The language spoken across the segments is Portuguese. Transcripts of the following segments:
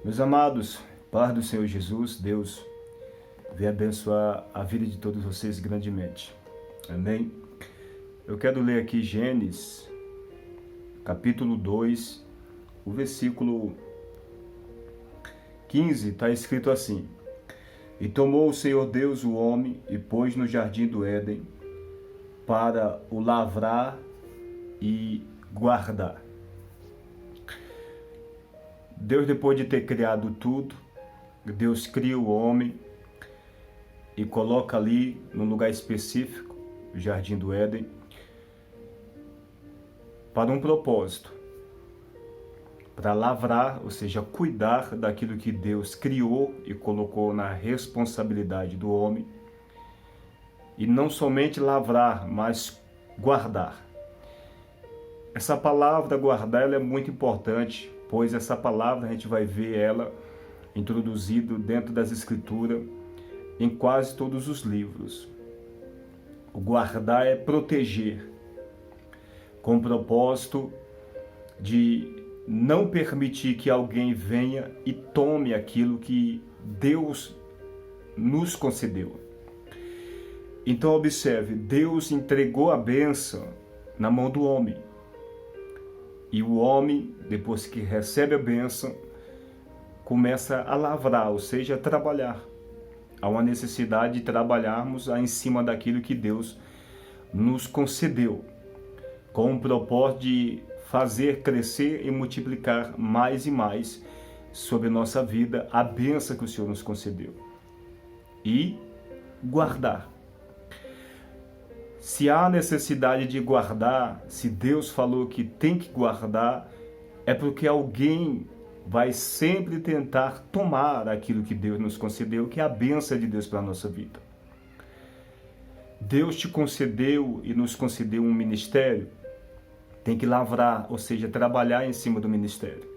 Meus amados, paz do Senhor Jesus, Deus venha abençoar a vida de todos vocês grandemente. Amém? Eu quero ler aqui Gênesis, capítulo 2, o versículo 15, está escrito assim: E tomou o Senhor Deus o homem e pôs no jardim do Éden para o lavrar e guardar. Deus, depois de ter criado tudo, Deus cria o homem e coloca ali num lugar específico, o jardim do Éden, para um propósito, para lavrar, ou seja, cuidar daquilo que Deus criou e colocou na responsabilidade do homem, e não somente lavrar, mas guardar. Essa palavra guardar, ela é muito importante, pois essa palavra a gente vai ver ela introduzida dentro das Escrituras em quase todos os livros. O guardar é proteger, com o propósito de não permitir que alguém venha e tome aquilo que Deus nos concedeu. Então observe, Deus entregou a bênção na mão do homem. E o homem, depois que recebe a bênção, começa a lavrar, ou seja, a trabalhar. Há uma necessidade de trabalharmos em cima daquilo que Deus nos concedeu, com o propósito de fazer crescer e multiplicar mais e mais sobre a nossa vida a bênção que o Senhor nos concedeu. E guardar. Se há necessidade de guardar, se Deus falou que tem que guardar, é porque alguém vai sempre tentar tomar aquilo que Deus nos concedeu, que é a bênção de Deus para a nossa vida. Deus te concedeu e nos concedeu um ministério, tem que lavrar, ou seja, trabalhar em cima do ministério.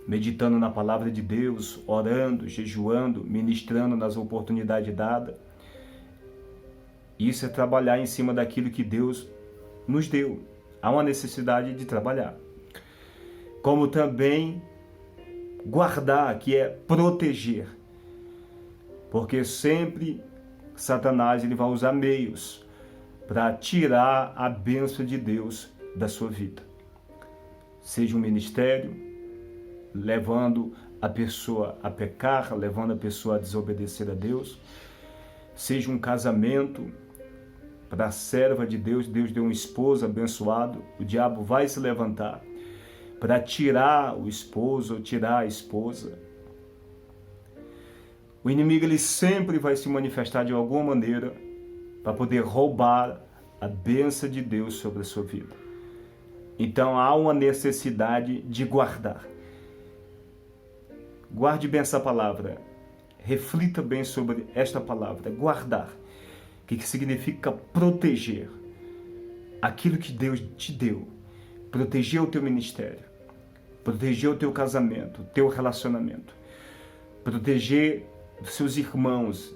Meditando na palavra de Deus, orando, jejuando, ministrando nas oportunidades dadas. Isso é trabalhar em cima daquilo que Deus nos deu. Há uma necessidade de trabalhar. Como também guardar, que é proteger. Porque sempre Satanás ele vai usar meios para tirar a bênção de Deus da sua vida. Seja um ministério, levando a pessoa a pecar, levando a pessoa a desobedecer a Deus. Seja um casamento, para a serva de Deus, Deus deu um esposo abençoado, o diabo vai se levantar para tirar o esposo ou tirar a esposa. O inimigo ele sempre vai se manifestar de alguma maneira para poder roubar a bênção de Deus sobre a sua vida. Então há uma necessidade de guardar. Guarde bem essa palavra. Reflita bem sobre esta palavra, guardar. O que significa proteger aquilo que Deus te deu. Proteger o teu ministério. Proteger o teu casamento, o teu relacionamento. Proteger os seus irmãos.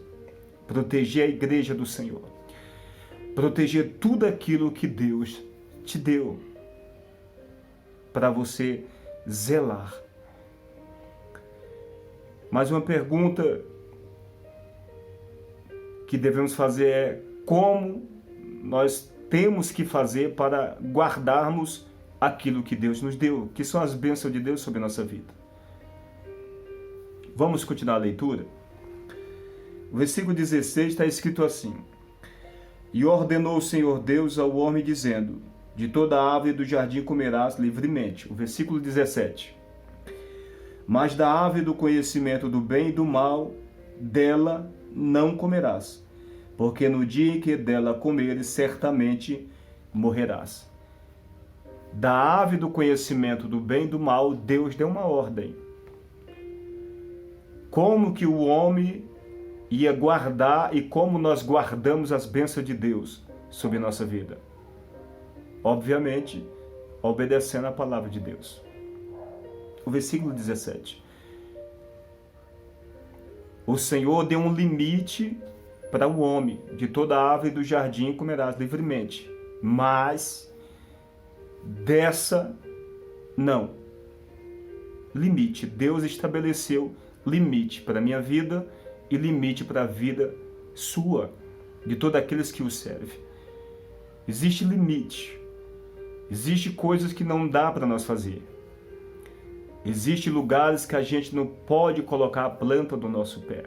Proteger a igreja do Senhor. Proteger tudo aquilo que Deus te deu. Para você zelar. Mas uma pergunta que devemos fazer é como nós temos que fazer para guardarmos aquilo que Deus nos deu, que são as bênçãos de Deus sobre a nossa vida. Vamos continuar a leitura? O versículo 16 está escrito assim: E ordenou o Senhor Deus ao homem, dizendo: De toda a árvore do jardim comerás livremente. O versículo 17. Mas da árvore do conhecimento do bem e do mal, dela não comerás, porque no dia em que dela comeres, certamente morrerás. Da árvore do conhecimento do bem e do mal, Deus deu uma ordem. Como que o homem ia guardar e como nós guardamos as bênçãos de Deus sobre nossa vida? Obviamente, obedecendo a palavra de Deus. O versículo 17. O Senhor deu um limite para o homem: de toda a árvore do jardim comerás livremente, mas dessa não. limite. Deus estabeleceu limite para a minha vida e limite para a vida sua, de todos aqueles que o servem. Existe limite. Existem coisas que não dá para nós fazer. Existem lugares que a gente não pode colocar a planta do nosso pé.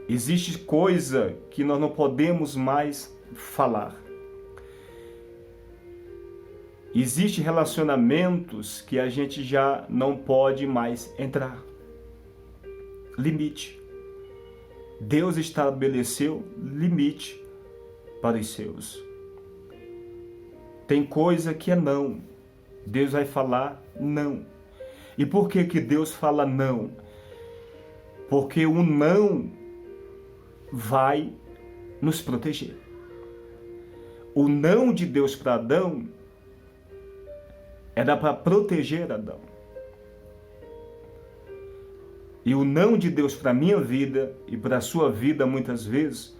Existe coisa que nós não podemos mais falar. Existem relacionamentos que a gente já não pode mais entrar. Limite. Deus estabeleceu limite para os seus. Tem coisa que é não. Deus vai falar não. E por que que Deus fala não? Porque o não vai nos proteger. O não de Deus para Adão era para proteger Adão. E o não de Deus para a minha vida e para a sua vida, muitas vezes,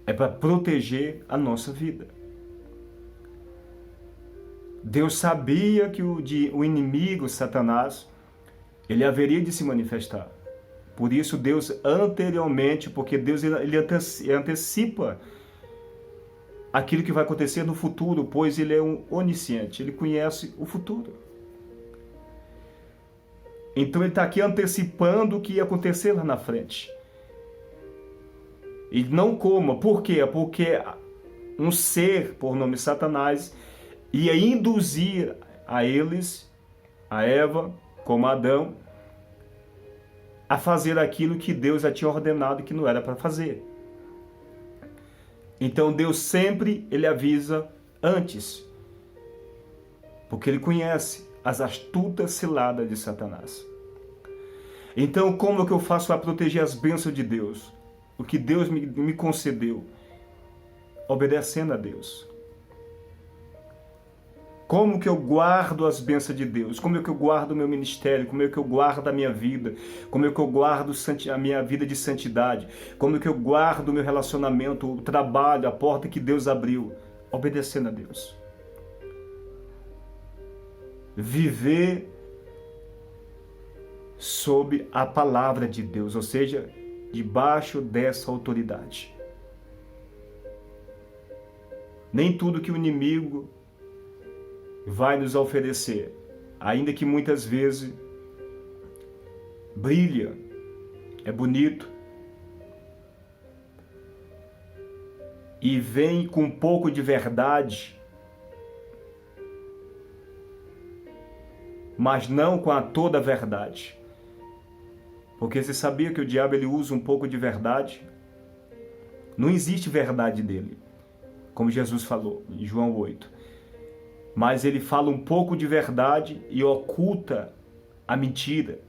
é para proteger a nossa vida. Deus sabia que o inimigo, Satanás, ele haveria de se manifestar. Por isso Deus anteriormente, porque Deus ele antecipa aquilo que vai acontecer no futuro, pois ele é um onisciente, ele conhece o futuro. Então ele está aqui antecipando o que ia acontecer lá na frente. E não como, por quê? Porque um ser, por nome Satanás, ia induzir a eles, a Eva, como Adão, a fazer aquilo que Deus já tinha ordenado que não era para fazer. Então Deus sempre, ele avisa antes, porque ele conhece as astutas ciladas de Satanás. Então como é que eu faço para proteger as bênçãos de Deus? O que Deus me concedeu? Obedecendo a Deus. Como que eu guardo as bênçãos de Deus? Como é que eu guardo o meu ministério? Como é que eu guardo a minha vida? Como é que eu guardo a minha vida de santidade? Como é que eu guardo o meu relacionamento, o trabalho, a porta que Deus abriu? Obedecendo a Deus. Viver sob a palavra de Deus, ou seja, debaixo dessa autoridade. Nem tudo que o inimigo vai nos oferecer, ainda que muitas vezes brilha, é bonito e vem com um pouco de verdade, mas não com a toda a verdade. Porque você sabia que o diabo ele usa um pouco de verdade? Não existe verdade dele, como Jesus falou em João 8. Mas ele fala um pouco de verdade e oculta a mentira.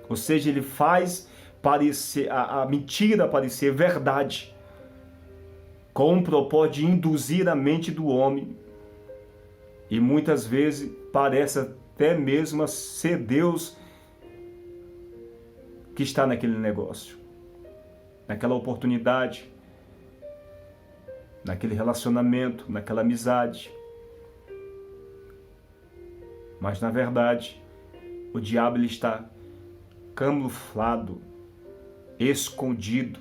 Ou seja, ele faz parecer a mentira parecer verdade, com o propósito de induzir a mente do homem. E muitas vezes parece até mesmo ser Deus que está naquele negócio, naquela oportunidade, naquele relacionamento, naquela amizade. Mas, na verdade, o diabo ele está camuflado, escondido.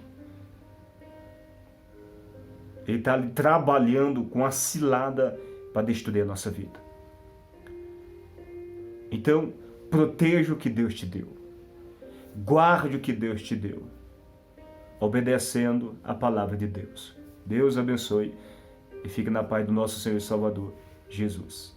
Ele está ali trabalhando com a cilada para destruir a nossa vida. Então, proteja o que Deus te deu. Guarde o que Deus te deu, obedecendo a palavra de Deus. Deus abençoe e fique na paz do nosso Senhor e Salvador, Jesus.